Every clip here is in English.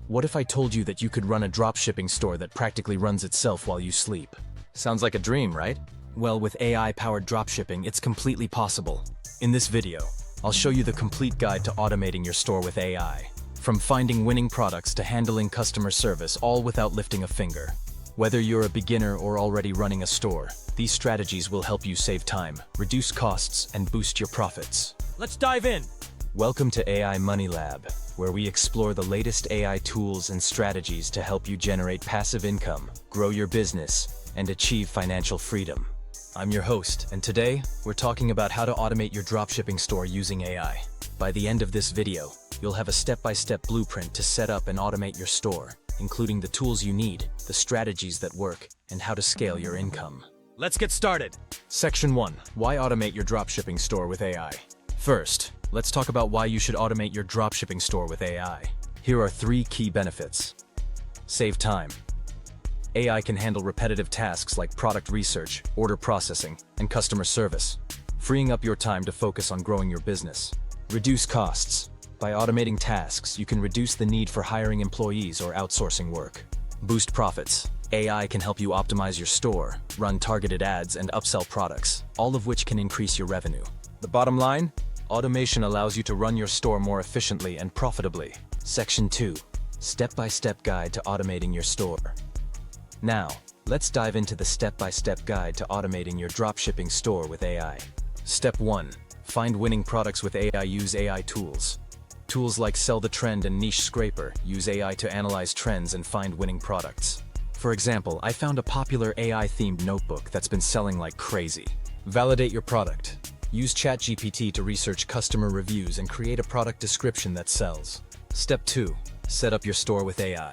What if I told you that you could run a dropshipping store that practically runs itself while you sleep? Sounds like a dream, right? Well, with AI-powered dropshipping, it's completely possible. In this video, I'll show you the complete guide to automating your store with AI. From finding winning products to handling customer service, all without lifting a finger. Whether you're a beginner or already running a store, these strategies will help you save time, reduce costs, and boost your profits. Let's dive in! Welcome to AI Money Lab, where we explore the latest AI tools and strategies to help you generate passive income, grow your business, and achieve financial freedom. I'm your host, and today, we're talking about how to automate your dropshipping store using AI. By the end of this video, you'll have a step-by-step blueprint to set up and automate your store, including the tools you need, the strategies that work, and how to scale your income. Let's get started! Section 1. Why automate your dropshipping store with AI? First, let's talk about why you should automate your dropshipping store with AI. Here are 3 key benefits. Save time. AI can handle repetitive tasks like product research, order processing, and customer service, freeing up your time to focus on growing your business. Reduce costs. By automating tasks, you can reduce the need for hiring employees or outsourcing work. Boost profits. AI can help you optimize your store, run targeted ads, and upsell products, all of which can increase your revenue. The bottom line? Automation allows you to run your store more efficiently and profitably. Section 2. Step-by-step guide to automating your store. Now, let's dive into the step-by-step guide to automating your dropshipping store with AI. Step 1. Find winning products with AI. Use AI tools. Tools like Sell the Trend and Niche Scraper use AI to analyze trends and find winning products. For example, I found a popular AI-themed notebook that's been selling like crazy. Validate your product. Use ChatGPT to research customer reviews and create a product description that sells. Step 2. Set up your store with AI.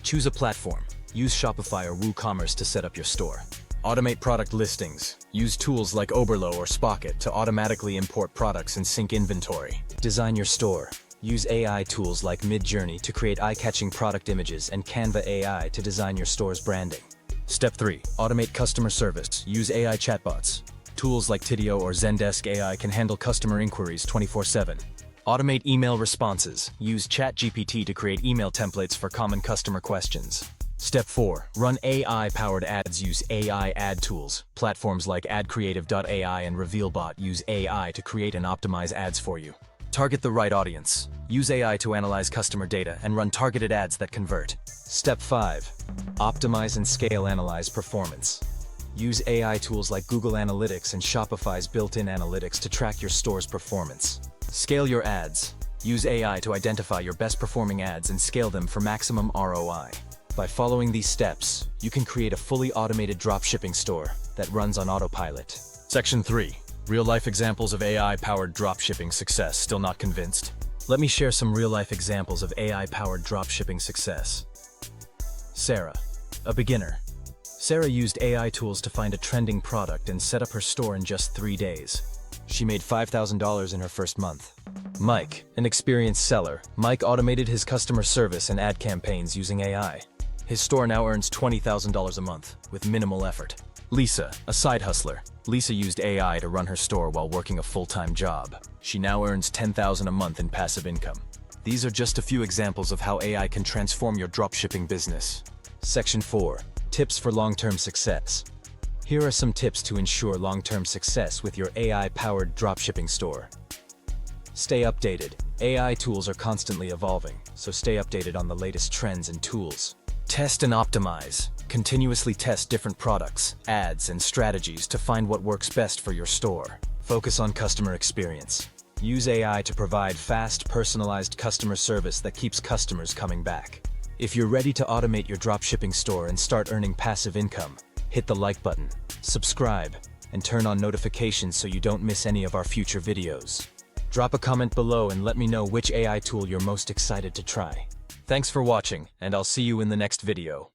Choose a platform. Use Shopify or WooCommerce to set up your store. Automate product listings. Use tools like Oberlo or Spocket to automatically import products and sync inventory. Design your store. Use AI tools like Midjourney to create eye-catching product images and Canva AI to design your store's branding. Step 3. Automate customer service. Use AI chatbots. Tools like Tidio or Zendesk AI can handle customer inquiries 24/7. Automate email responses. Use ChatGPT to create email templates for common customer questions. Step 4. Run AI-powered ads. Use AI ad tools. Platforms like AdCreative.ai and RevealBot use AI to create and optimize ads for you. Target the right audience. Use AI to analyze customer data and run targeted ads that convert. Step 5. Optimize and scale. Analyze performance. Use AI tools like Google Analytics and Shopify's built-in analytics to track your store's performance. Scale your ads. Use AI to identify your best-performing ads and scale them for maximum ROI. By following these steps, you can create a fully automated dropshipping store that runs on autopilot. Section 3. Real-life examples of AI-powered dropshipping success. Still not convinced? Let me share some real-life examples of AI-powered dropshipping success. Sarah, a beginner. Sarah used AI tools to find a trending product and set up her store in just 3 days. She made $5,000 in her first month. Mike, an experienced seller. Mike automated his customer service and ad campaigns using AI. His store now earns $20,000 a month, with minimal effort. Lisa, a side hustler. Lisa used AI to run her store while working a full-time job. She now earns $10,000 a month in passive income. These are just a few examples of how AI can transform your dropshipping business. Section 4. Tips for long-term success. Here are some tips to ensure long-term success with your AI-powered dropshipping store. Stay updated. AI tools are constantly evolving, so stay updated on the latest trends and tools. Test and optimize. Continuously test different products, ads, and strategies to find what works best for your store. Focus on customer experience. Use AI to provide fast, personalized customer service that keeps customers coming back. If you're ready to automate your dropshipping store and start earning passive income, hit the like button, subscribe, and turn on notifications so you don't miss any of our future videos. Drop a comment below and let me know which AI tool you're most excited to try. Thanks for watching, and I'll see you in the next video.